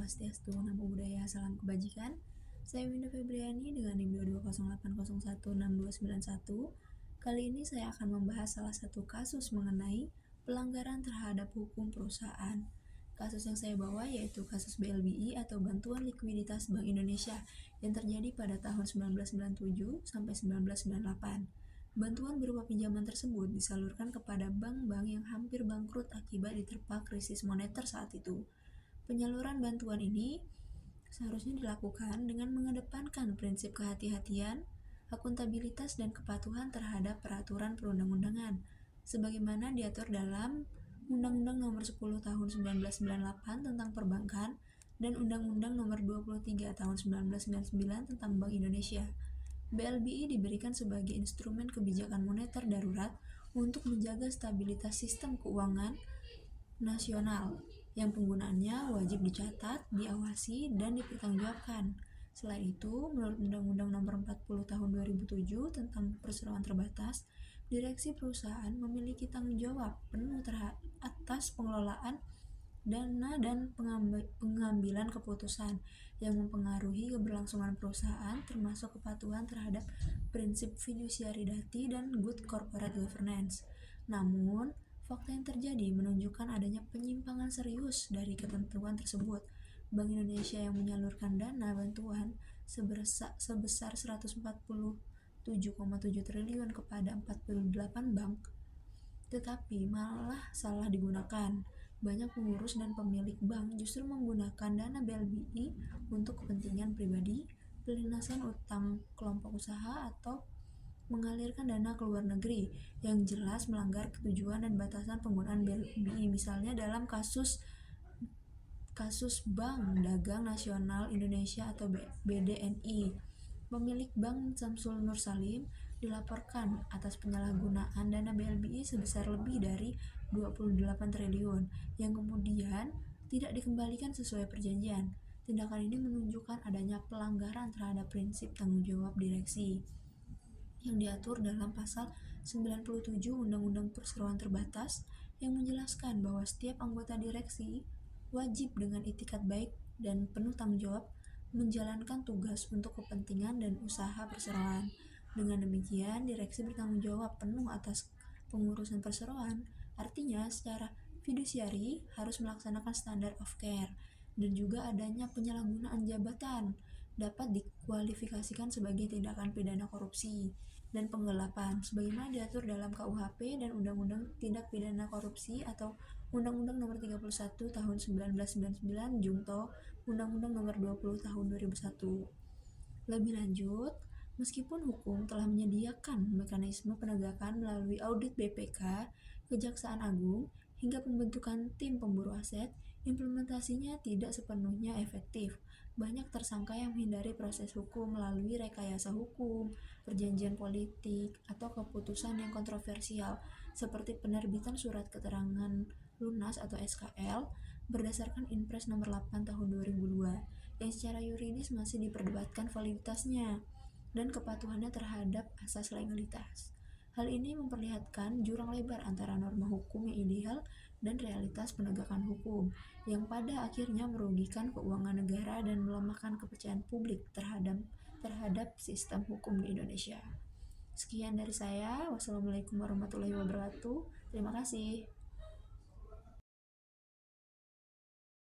Swastiastu, Namo Buddhaya, Salam Kebajikan. Saya Winda Febriani dengan NIM 22080016291. Kali ini saya akan membahas salah satu kasus mengenai pelanggaran terhadap hukum perusahaan. Kasus yang saya bawa yaitu kasus BLBI atau Bantuan Likuiditas Bank Indonesia yang terjadi pada tahun 1997 sampai 1998. Bantuan berupa pinjaman tersebut disalurkan kepada bank-bank yang hampir bangkrut akibat diterpa krisis moneter saat itu. Penyaluran bantuan ini seharusnya dilakukan dengan mengedepankan prinsip kehati-hatian, akuntabilitas, dan kepatuhan terhadap peraturan perundang-undangan, sebagaimana diatur dalam Undang-Undang Nomor 10 Tahun 1998 tentang Perbankan dan Undang-Undang Nomor 23 Tahun 1999 tentang Bank Indonesia. BLBI diberikan sebagai instrumen kebijakan moneter darurat untuk menjaga stabilitas sistem keuangan nasional, yang penggunaannya wajib dicatat, diawasi, dan dipertanggungjawabkan. Selain itu, menurut Undang-Undang Nomor 40 Tahun 2007 tentang Perseroan Terbatas, direksi perusahaan memiliki tanggung jawab penuh atas pengelolaan dana dan pengambilan keputusan yang mempengaruhi keberlangsungan perusahaan, termasuk kepatuhan terhadap prinsip fiduciaridati dan good corporate governance. Namun, fakta yang terjadi menunjukkan adanya penyimpangan serius dari ketentuan tersebut. Bank Indonesia yang menyalurkan dana bantuan sebesar 147,7 triliun kepada 48 bank, tetapi malah salah digunakan. Banyak pengurus dan pemilik bank justru menggunakan dana BLBI untuk kepentingan pribadi, pelunasan utang kelompok usaha, atau mengalirkan dana ke luar negeri yang jelas melanggar ketujuan dan batasan penggunaan BLBI. Misalnya dalam kasus Bank Dagang Nasional Indonesia atau BDNI, pemilik bank Samsul Nur Salim dilaporkan atas penyalahgunaan dana BLBI sebesar lebih dari 28 triliun yang kemudian tidak dikembalikan sesuai perjanjian. Tindakan ini menunjukkan adanya pelanggaran terhadap prinsip tanggung jawab direksi yang diatur dalam pasal 97 Undang-Undang Perseroan Terbatas, yang menjelaskan bahwa setiap anggota direksi wajib dengan itikat baik dan penuh tanggung jawab menjalankan tugas untuk kepentingan dan usaha perseroan. Dengan demikian, direksi bertanggung jawab penuh atas pengurusan perseroan. Artinya, secara fidusiari harus melaksanakan standard of care, dan juga adanya penyalahgunaan jabatan dapat dikualifikasikan sebagai tindakan pidana korupsi dan penggelapan sebagaimana diatur dalam KUHP dan Undang-Undang Tindak Pidana Korupsi atau Undang-Undang Nomor 31 Tahun 1999 Junto Undang-Undang Nomor 20 Tahun 2001. Lebih lanjut, meskipun hukum telah menyediakan mekanisme penegakan melalui audit BPK, Kejaksaan Agung, hingga pembentukan tim pemburu aset, implementasinya tidak sepenuhnya efektif. Banyak tersangka yang menghindari proses hukum melalui rekayasa hukum, perjanjian politik, atau keputusan yang kontroversial, seperti penerbitan surat keterangan lunas atau SKL berdasarkan Inpres Nomor 8 Tahun 2002, yang secara yuridis masih diperdebatkan validitasnya dan kepatuhannya terhadap asas legalitas. Hal ini memperlihatkan jurang lebar antara norma hukum yang ideal dan realitas penegakan hukum, yang pada akhirnya merugikan keuangan negara dan melemahkan kepercayaan publik terhadap sistem hukum di Indonesia. Sekian dari saya. Wassalamualaikum warahmatullahi wabarakatuh. Terima kasih.